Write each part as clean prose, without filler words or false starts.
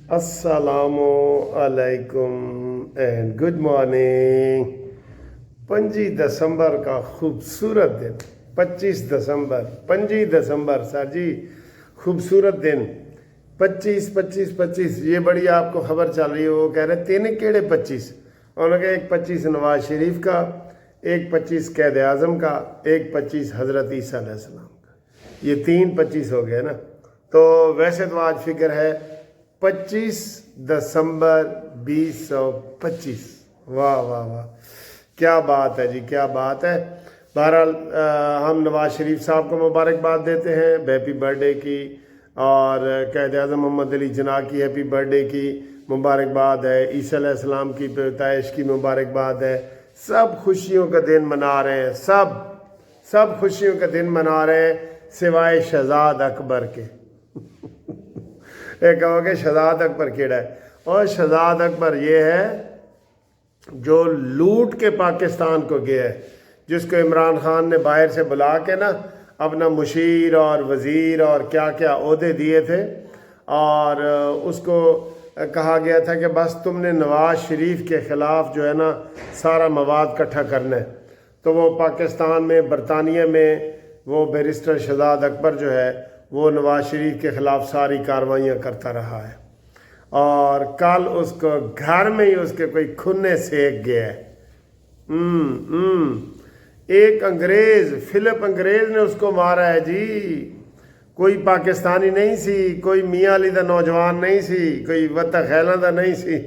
अस्सलामु अलैकुम and good morning. 25 दिसंबर का खूबसूरत दिन। 25 दिसंबर सर जी, खूबसूरत दिन। 25 ये बड़ी आपको खबर चल रही है। वो कह रहे तेने केड़े 25? उन्होंने कहा एक 25 नवाज शरीफ का, एक 25 कैद आज़म का, एक 25 हज़रत ईसा अलैहिस्सलाम का। ये 3 25 हो गए ना। तो वैसे तो आज फिक्र है 25 दिसंबर 2025। वाह वाह वाह, क्या बात है जी, क्या बात है। बहरहाल हम नवाज शरीफ साहब को मुबारकबाद देते हैं हैप्पी बर्थडे की, और कैद आज़म मोहम्मद अली जिन्ना की हैप्पी बर्थडे की मुबारकबाद है, ईसा अलैहिस्सलाम की पैदाइश की मुबारकबाद है। सब खुशियों का दिन मना रहे हैं, सब खुशियों का दिन मना रहे हैं सिवाय शहजाद अकबर के। एक कहोगे शहजाद अकबर केड़ा है? और शहजाद अकबर ये है जो लूट के पाकिस्तान को गया है, जिसको इमरान खान ने बाहर से बुला के ना अपना मुशीर और वज़ीर और क्या क्या ओहदे दिए थे, और उसको कहा गया था कि बस तुमने नवाज शरीफ के ख़िलाफ़ जो है ना सारा मवाद इकट्ठा करना है। तो वो पाकिस्तान में, बरतानिया में वो बैरिस्टर शहजाद अकबर जो है वो नवाज शरीफ के ख़िलाफ़ सारी कार्रवाइयाँ करता रहा है, और कल उसको घर में ही उसके कोई खूने सेक गया है। एक अंग्रेज़, फिलिप अंग्रेज़ ने उसको मारा है जी। कोई पाकिस्तानी नहीं सी, कोई मियाँ अली दा नौजवान नहीं सी, कोई वता खैलां दा नहीं सी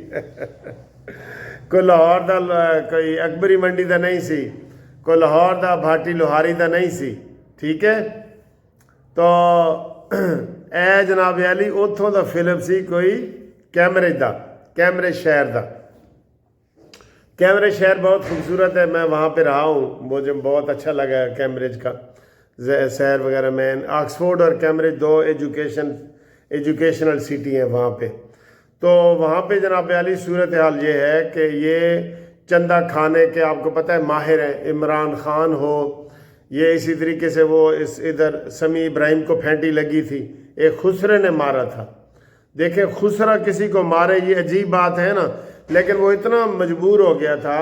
कोई लाहौर दा, कोई अकबरी मंडी दा नहीं सी, कोई लाहौर दा भाटी लोहारी दा नहीं सी। ठीक है, तो ए जनाब अली उतों का फिलिप सी कोई कैमरेज शहर का। कैमरेज शहर बहुत खूबसूरत है, मैं वहाँ पे रहा हूँ, मुझे बहुत अच्छा लगा कैमरेज का शहर वगैरह में। ऑक्सफोर्ड और कैमरेज दो एजुकेशनल सिटी हैं वहाँ पे। तो वहाँ पे जनाब अली सूरत हाल ये है कि ये चंदा खाने के आपको पता है माहिर हैं। इमरान खान हो, ये इसी तरीके से वो इधर समी इब्राहिम को फेंटी लगी थी, एक खुसरे ने मारा था। देखें, खुसरा किसी को मारे ये अजीब बात है ना, लेकिन वो इतना मजबूर हो गया था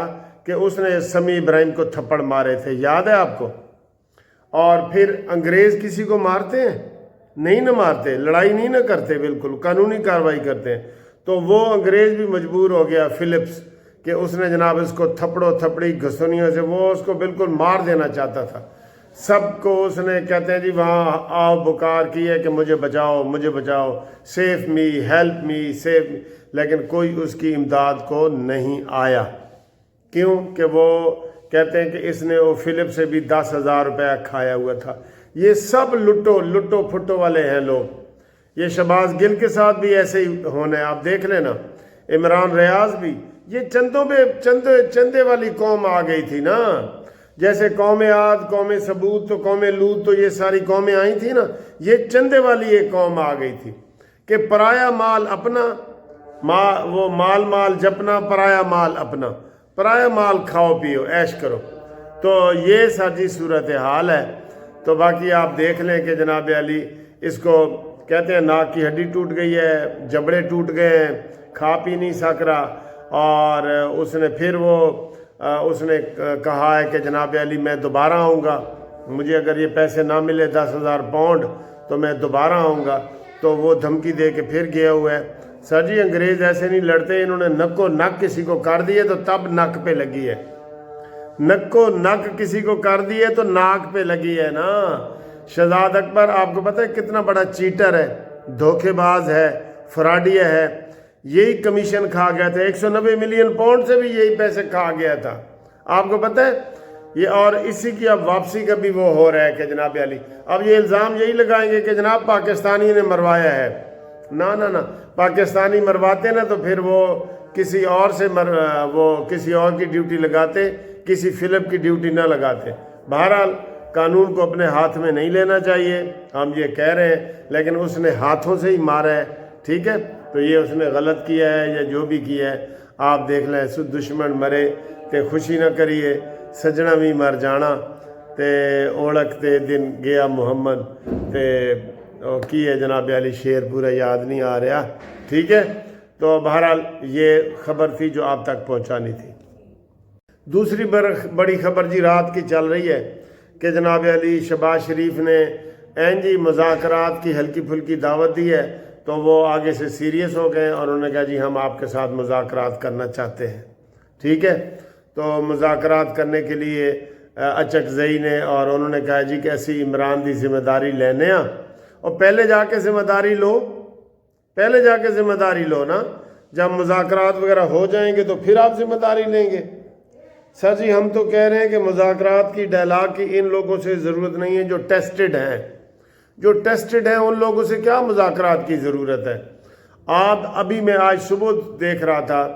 कि उसने समी इब्राहिम को थप्पड़ मारे थे, याद है आपको। और फिर अंग्रेज़ किसी को मारते हैं? नहीं ना मारते, लड़ाई नहीं ना करते, बिल्कुल कानूनी कार्रवाई करते हैं। तो वो अंग्रेज़ भी मजबूर हो गया फिलिप्स कि उसने जनाब इसको थप्पड़ों थप्पड़ी घसुनियों से वो उसको बिल्कुल मार देना चाहता था। सबको उसने, कहते हैं जी, वहाँ आओ बुकार की है कि मुझे बचाओ, मुझे बचाओ, सेफ मी, हेल्प मी, सेफ मी, लेकिन कोई उसकी इमदाद को नहीं आया। क्यों? कि वो कहते हैं कि इसने वो फिलिप से भी 10,000 रुपया खाया हुआ था। ये सब लुट्टो फुट्टो वाले हैं लोग। ये शहबाज गिल के साथ भी ऐसे ही होने, आप देख लेना। इमरान रियाज भी, ये चंदों पे चंदे वाली कौम आ गई थी ना। जैसे कौम आद, कौम सबूत, तो कौम लूत, तो ये सारी कौमें आई थी ना, ये चंदे वाली एक कौम आ गई थी कि पराया माल अपना, वो माल जपना, पराया माल अपना, पराया माल खाओ पियो ऐश करो। तो ये सारी सूरत हाल है। तो बाकी आप देख लें कि जनाब अली इसको कहते हैं नाक की हड्डी टूट गई है, जबड़े टूट गए हैं, खा पी नहीं सक रहा। और उसने फिर उसने कहा है कि जनाब अली मैं दोबारा आऊँगा, मुझे अगर ये पैसे ना मिले 10,000 पाउंड तो मैं दोबारा आऊँगा। तो वो धमकी दे के फिर गया हुआ है। सर जी, अंग्रेज़ ऐसे नहीं लड़ते, इन्होंने नक्को नक किसी को कर दिए तो तब नक पे लगी है, नक्को नक किसी को कर दिए तो नाक पे लगी है ना। शहजाद अकबर आपको पता है कितना बड़ा चीटर है, धोखेबाज है, फ्रॉडिया है। यही कमीशन खा गया था, 190 मिलियन पाउंड से भी यही पैसे खा गया था, आपको पता है ये। और इसी की अब वापसी का भी वो हो रहा है कि जनाब अली अब ये इल्ज़ाम यही लगाएंगे कि जनाब पाकिस्तानी ने मरवाया है। ना ना ना, पाकिस्तानी मरवाते ना तो फिर वो किसी और से वो किसी और की ड्यूटी लगाते, किसी फिलिप की ड्यूटी ना लगाते। बहरहाल कानून को अपने हाथ में नहीं लेना चाहिए, हम ये कह रहे हैं, लेकिन उसने हाथों से ही मारा है। ठीक है, तो ये उसने गलत किया है या जो भी किया है, आप देख लें। सु दुश्मन मरे ते खुशी ना करिए, सजना भी मर जाना, ते ओढ़क ते दिन गया मुहम्मद ते की है जनाब अली शेर पूरा याद नहीं आ रहा। ٹھیک ہے، تو بہرحال یہ خبر تھی جو آپ تک پہنچانی تھی۔ دوسری بڑی خبر جی رات کی چل رہی ہے کہ جناب علی شہباز شریف نے جی مذاکرات کی ہلکی پھلکی دعوت دی ہے، تو وہ آگے سے سیریس ہو گئے اور انہوں نے کہا جی ہم آپ کے ساتھ مذاکرات کرنا چاہتے ہیں، ٹھیک ہے۔ تو مذاکرات کرنے کے لیے اچک زئی نے اور انہوں نے کہا جی کہ اسی عمران دی ذمہ داری لینے اور پہلے جا کے ذمہ داری لو نا، جب مذاکرات وغیرہ ہو جائیں گے تو پھر آپ ذمہ داری لیں گے۔ سر جی ہم تو کہہ رہے ہیں کہ مذاکرات کی ڈائلاگ کی ان لوگوں سے ضرورت نہیں ہے جو ٹیسٹڈ ہیں، ان لوگوں سے کیا مذاکرات کی ضرورت ہے۔ آپ ابھی میں آج صبح دیکھ رہا تھا،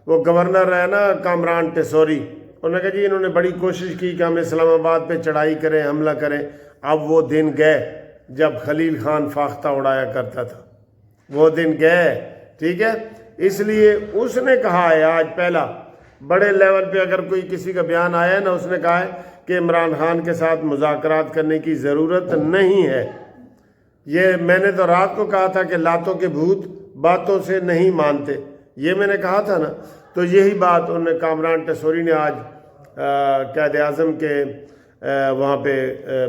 وہ گورنر ہے نا کامران ٹیسوری، انہوں نے کہا جی انہوں نے بڑی کوشش کی کہ ہم اسلام آباد پہ چڑھائی کریں، حملہ کریں۔ اب وہ دن گئے جب خلیل خان فاختہ اڑایا کرتا تھا، وہ دن گئے، ٹھیک ہے۔ اس لیے اس نے کہا ہے آج پہلا بڑے لیول پہ اگر کوئی کسی کا بیان آیا ہے نا، اس نے کہا ہے کہ عمران خان کے ساتھ مذاکرات کرنے کی ضرورت نہیں ہے۔ یہ میں نے تو رات کو کہا تھا کہ لاتوں کے بھوت باتوں سے نہیں مانتے، یہ میں نے کہا تھا نا، تو یہی بات انہوں نے کامران ٹیسوری نے آج قائد اعظم کے وہاں پہ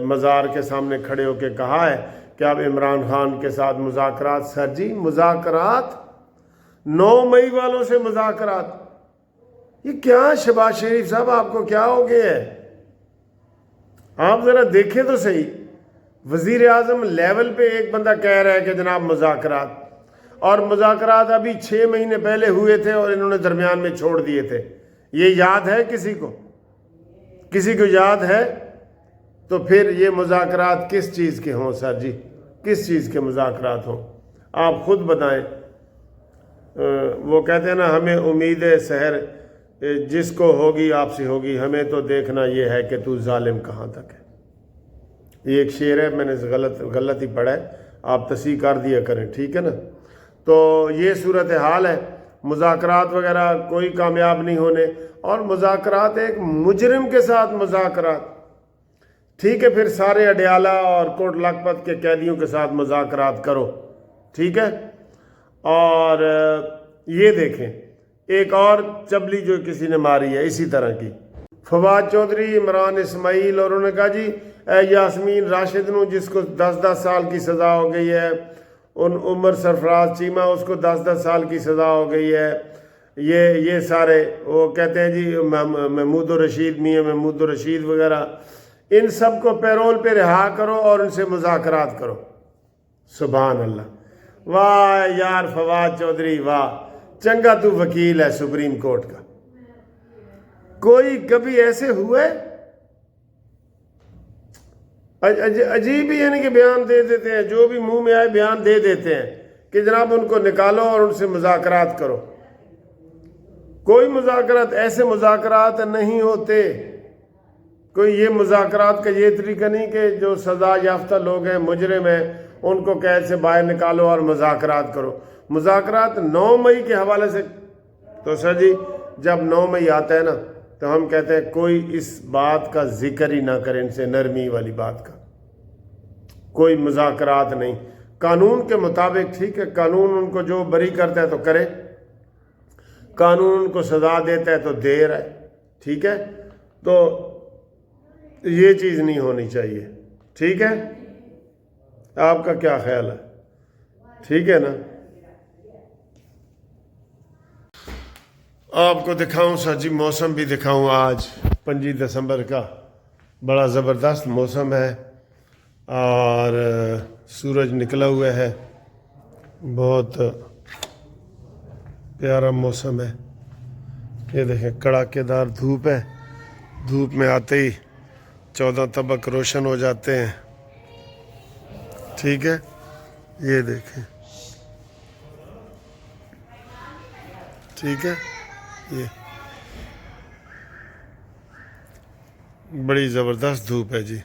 مزار کے سامنے کھڑے ہو کے کہا ہے کہ اب عمران خان کے ساتھ مذاکرات۔ سر جی مذاکرات 9 مئی والوں سے مذاکرات، یہ کیا شہباز شریف صاحب آپ کو کیا ہو گیا ہے؟ آپ ذرا دیکھیں تو صحیح، وزیر اعظم لیول پہ ایک بندہ کہہ رہا ہے کہ جناب مذاکرات، اور مذاکرات ابھی 6 مہینے پہلے ہوئے تھے اور انہوں نے درمیان میں چھوڑ دیے تھے۔ یہ یاد ہے کسی کو یاد ہے؟ تو پھر یہ مذاکرات کس چیز کے ہوں سر جی، کس چیز کے مذاکرات ہوں؟ آپ خود بتائیں۔ وہ کہتے ہیں نا ہمیں امید ہے سحر جس کو ہوگی آپ سے ہوگی، ہمیں تو دیکھنا یہ ہے کہ تو ظالم کہاں تک ہے۔ یہ ایک شعر ہے، میں نے غلط ہی پڑھا ہے، آپ تصحیح کر دیا کریں، ٹھیک ہے نا۔ تو یہ صورتحال ہے، مذاکرات وغیرہ کوئی کامیاب نہیں ہونے، اور مذاکرات ایک مجرم کے ساتھ مذاکرات، ٹھیک ہے، پھر سارے اڈیالہ اور کوٹ لکھپت کے قیدیوں کے ساتھ مذاکرات کرو، ٹھیک ہے۔ اور یہ دیکھیں ایک اور چبلی جو کسی نے ماری ہے اسی طرح کی، فواد چودھری، عمران اسماعیل، اور انہوں نے کہا جی یاسمین راشد نو جس کو 10 سال کی سزا ہو گئی ہے، ان عمر سرفراز چیمہ اس کو 10 سال کی سزا ہو گئی ہے، یہ سارے وہ کہتے ہیں جی محمود الرشید، میاں محمود الرشید وغیرہ، ان سب کو پیرول پہ رہا کرو اور ان سے مذاکرات کرو۔ سبحان اللہ، واہ یار فواد چودھری واہ، چنگا تو وکیل ہے سپریم کورٹ کا۔ کوئی کبھی ایسے ہوئے؟ عجیب ہی یعنی کہ بیان دے دیتے ہیں، جو بھی منہ میں آئے بیان دے دیتے ہیں کہ جناب ان کو نکالو اور ان سے مذاکرات کرو۔ کوئی مذاکرات، ایسے مذاکرات نہیں ہوتے۔ کوئی یہ مذاکرات کا یہ طریقہ نہیں کہ جو سزا یافتہ لوگ ہیں، مجرم ہیں، ان کو قید سے باہر نکالو اور مذاکرات کرو۔ مذاکرات 9 مئی کے حوالے سے، تو سر جی جب 9 مئی آتا ہے نا تو ہم کہتے ہیں کوئی اس بات کا ذکر ہی نہ کرے، ان سے نرمی والی بات کا، کوئی مذاکرات نہیں۔ قانون کے مطابق ٹھیک ہے، قانون ان کو جو بری کرتا ہے تو کرے، قانون ان کو سزا دیتا ہے تو دے رہا ہے، ٹھیک ہے۔ تو یہ چیز نہیں ہونی چاہیے، ٹھیک ہے۔ آپ کا کیا خیال ہے؟ ٹھیک ہے نا۔ آپ کو دکھاؤں سر جی، موسم بھی دکھاؤں، آج 25 دسمبر کا بڑا زبردست موسم ہے اور سورج نکلا ہوا ہے، بہت پیارا موسم ہے۔ یہ دیکھیں کڑاکے دار دھوپ ہے، دھوپ میں آتے ہی 14 طبق روشن ہو جاتے ہیں، ٹھیک ہے۔ یہ دیکھیں، ٹھیک ہے، یہ بڑی زبردست دھوپ ہے جی۔